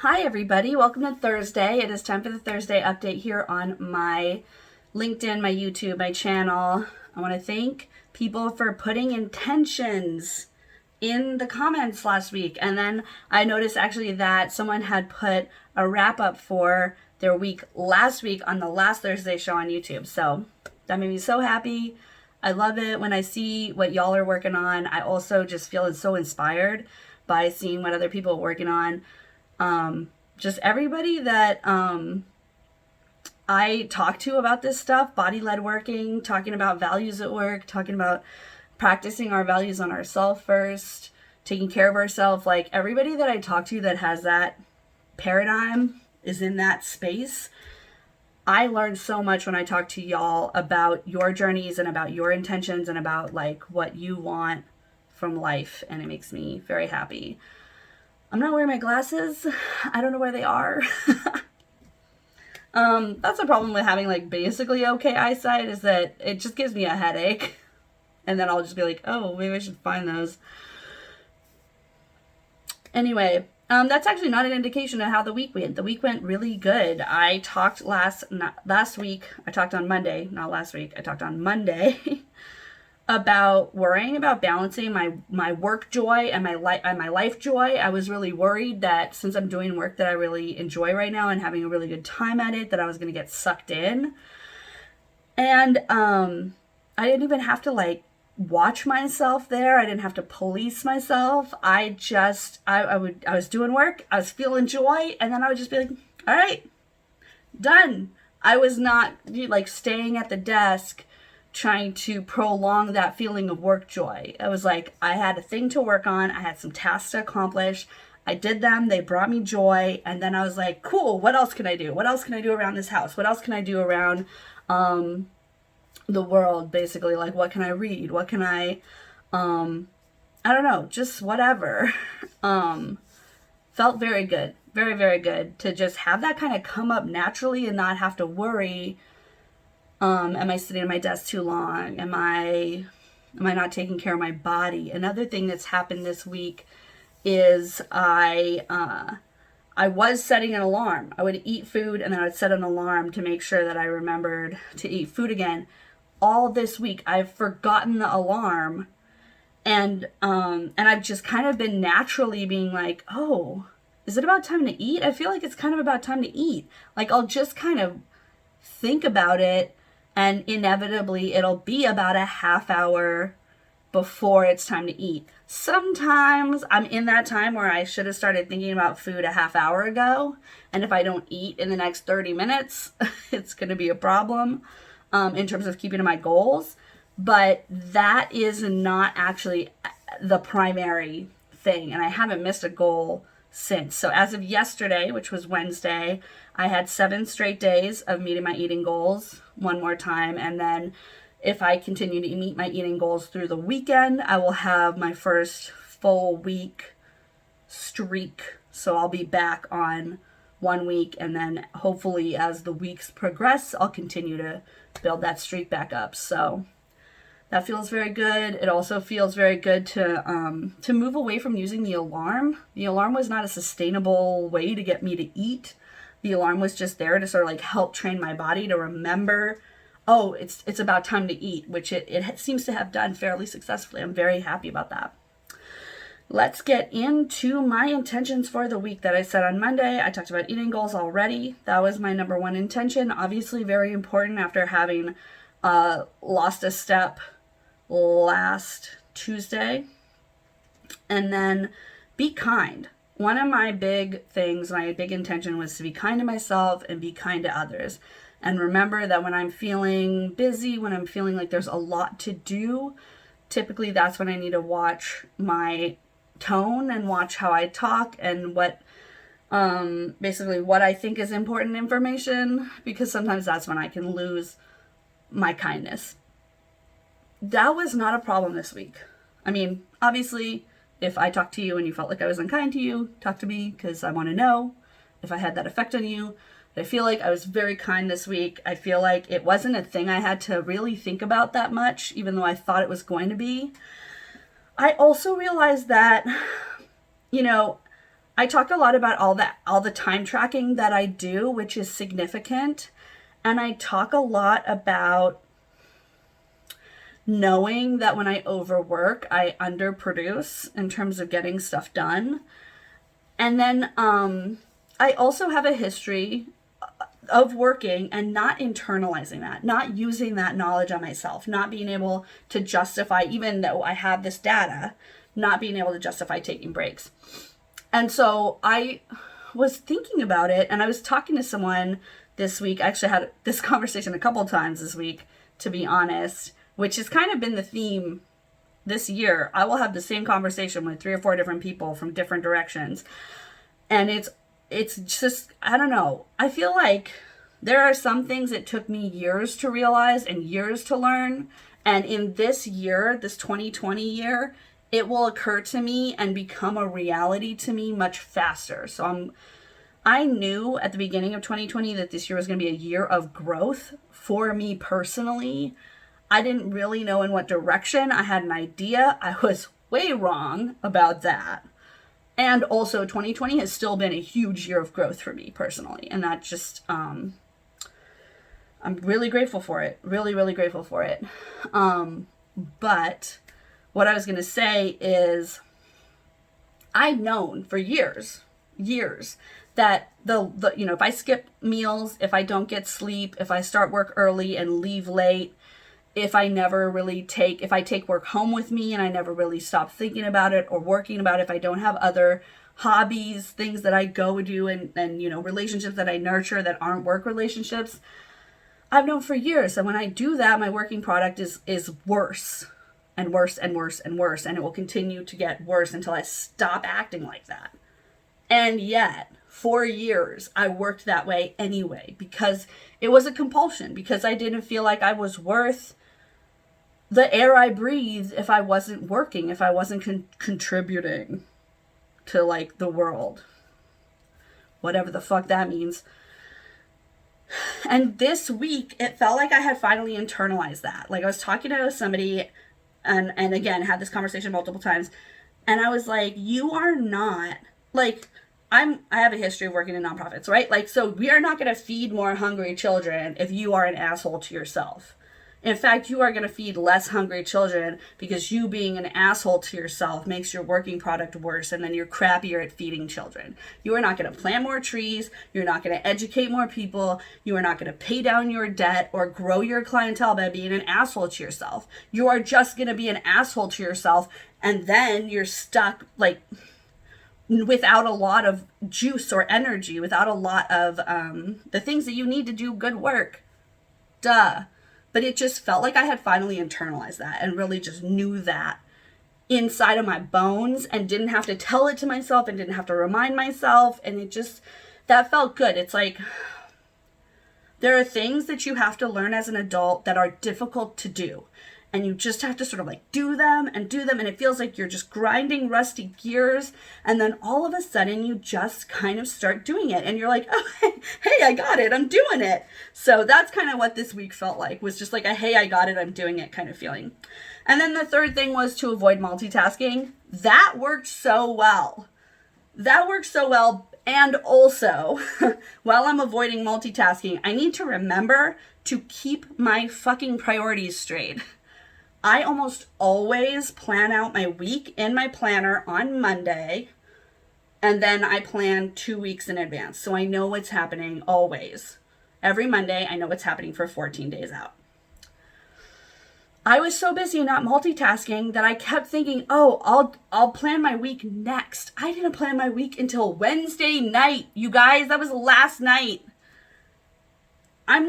Hi, everybody. Welcome to Thursday. It is time for the Thursday update here on my LinkedIn, my YouTube, my channel. I want to thank people for putting intentions in the comments last week. And then I noticed actually that someone had put a wrap up for their week last week on the last Thursday show on YouTube. So that made me so happy. I love it when I see what y'all are working on. I also just feel so inspired by seeing what other people are working on. Just everybody that I talk to about this stuff, body-led working, talking about values at work, talking about practicing our values on ourselves first, taking care of ourselves. Like everybody that I talk to that has that paradigm is in that space. I learned so much when I talk to y'all about your journeys and about your intentions and about like what you want from life. And it makes me very happy. I'm not wearing my glasses. I don't know where they are. That's the problem with having like basically okay eyesight, is that it just gives me a headache. And then I'll just be like, oh, maybe I should find those. Anyway, that's actually not an indication of how the week went. The week went really good. I talked last week. I talked on Monday, not last week. I talked on Monday about worrying about balancing my work joy and my life joy. I was really worried that since I'm doing work that I really enjoy right now and having a really good time at it, that I was going to get sucked in. And I didn't even have to like watch myself there. I didn't have to police myself. I was doing work, I was feeling joy, and then I would just be like, all right, done. I was not like staying at the desk trying to prolong that feeling of work joy. It was like I had a thing to work on. I had some tasks to accomplish. I did them. They brought me joy. And then I was like, cool, what else can I do? What else can I do around this house? What else can I do around the world, basically? Like, what can I read? What can I don't know, just whatever. Felt very good. Very, very good to just have that kind of come up naturally and not have to worry. Am I sitting at my desk too long? Am I not taking care of my body? Another thing that's happened this week is I was setting an alarm. I would eat food and then I would set an alarm to make sure that I remembered to eat food again. All this week I've forgotten the alarm, and I've just kind of been naturally being like, oh, is it about time to eat? I feel like it's kind of about time to eat. Like I'll just kind of think about it, and inevitably it'll be about a half hour before it's time to eat. Sometimes I'm in that time where I should have started thinking about food a half hour ago, and if I don't eat in the next 30 minutes, it's going to be a problem in terms of keeping to my goals. But that is not actually the primary thing, and I haven't missed a goal since. So as of yesterday, which was Wednesday, I had 7 straight days of meeting my eating goals one more time. And then if I continue to meet my eating goals through the weekend, I will have my first full week streak. So I'll be back on 1 week. And then hopefully as the weeks progress, I'll continue to build that streak back up. So that feels very good. It also feels very good to move away from using the alarm. The alarm was not a sustainable way to get me to eat. The alarm was just there to sort of like help train my body to remember, oh, it's about time to eat, which it seems to have done fairly successfully. I'm very happy about that. Let's get into my intentions for the week that I set on Monday. I talked about eating goals already. That was my number one intention. Obviously very important after having lost a step last Tuesday. And then be kind. One of my big things, my big intention was to be kind to myself and be kind to others. And remember that when I'm feeling busy, when I'm feeling like there's a lot to do, typically that's when I need to watch my tone and watch how I talk and what basically what I think is important information, because sometimes that's when I can lose my kindness. That was not a problem this week. I mean, obviously, if I talked to you and you felt like I was unkind to you, talk to me, because I want to know if I had that effect on you. But I feel like I was very kind this week. I feel like it wasn't a thing I had to really think about that much, even though I thought it was going to be. I also realized that, I talk a lot about all the time tracking that I do, which is significant. And I talk a lot about knowing that when I overwork, I underproduce in terms of getting stuff done. And then I also have a history of working and not internalizing that, not using that knowledge on myself, not being able to justify, even though I have this data, not being able to justify taking breaks. And so I was thinking about it, and I was talking to someone this week. I actually had this conversation a couple of times this week, to be honest, which has kind of been the theme this year. I will have the same conversation with 3 or 4 different people from different directions. And it's just, I don't know. I feel like there are some things it took me years to realize and years to learn. And in this year, this 2020 year, it will occur to me and become a reality to me much faster. So I knew at the beginning of 2020 that this year was going to be a year of growth for me personally. I didn't really know in what direction. I had an idea. I was way wrong about that. And also 2020 has still been a huge year of growth for me personally. And that just, I'm really grateful for it. Really, really grateful for it. But what I was going to say is I've known for years that if I skip meals, if I don't get sleep, if I start work early and leave late, if I take work home with me and I never really stop thinking about it or working about it, if I don't have other hobbies, things that I go do and relationships that I nurture that aren't work relationships, I've known for years that when I do that, my working product is worse and worse and worse and worse, and it will continue to get worse until I stop acting like that. And yet, for years, I worked that way anyway because it was a compulsion, because I didn't feel like I was worth the air I breathed if I wasn't working, if I wasn't contributing to like the world, whatever the fuck that means. And this week, it felt like I had finally internalized that. Like I was talking to somebody and again, had this conversation multiple times. And I was like, you are not like, I have a history of working in nonprofits, right? Like, so we are not going to feed more hungry children if you are an asshole to yourself. In fact, you are going to feed less hungry children because you being an asshole to yourself makes your working product worse, and then you're crappier at feeding children. You are not going to plant more trees. You're not going to educate more people. You are not going to pay down your debt or grow your clientele by being an asshole to yourself. You are just going to be an asshole to yourself, and then you're stuck like without a lot of juice or energy, without a lot of the things that you need to do good work. Duh. But it just felt like I had finally internalized that and really just knew that inside of my bones and didn't have to tell it to myself and didn't have to remind myself. And that felt good. It's like there are things that you have to learn as an adult that are difficult to do. And you just have to sort of like do them. And it feels like you're just grinding rusty gears. And then all of a sudden you just kind of start doing it. And you're like, oh, hey, I got it. I'm doing it. So that's kind of what this week felt like, was just like a, hey, I got it. I'm doing it kind of feeling. And then the third thing was to avoid multitasking. That worked so well. And also, while I'm avoiding multitasking, I need to remember to keep my fucking priorities straight. I almost always plan out my week in my planner on Monday, and then I plan 2 weeks in advance. So I know what's happening always. Every Monday, I know what's happening for 14 days out. I was so busy not multitasking that I kept thinking, oh, I'll plan my week next. I didn't plan my week until Wednesday night. You guys, that was last night. I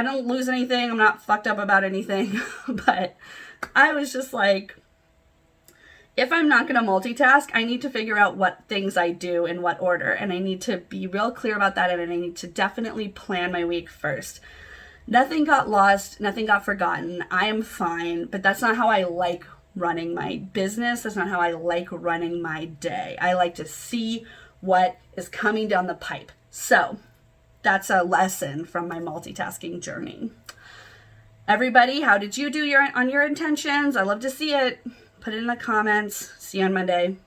don't lose anything. I'm not fucked up about anything. But I was just like, if I'm not going to multitask, I need to figure out what things I do in what order. And I need to be real clear about that. And I need to definitely plan my week first. Nothing got lost. Nothing got forgotten. I am fine. But that's not how I like running my business. That's not how I like running my day. I like to see what is coming down the pipe. So that's a lesson from my multitasking journey. Everybody, how did you do on your intentions? I love to see it. Put it in the comments. See you on Monday.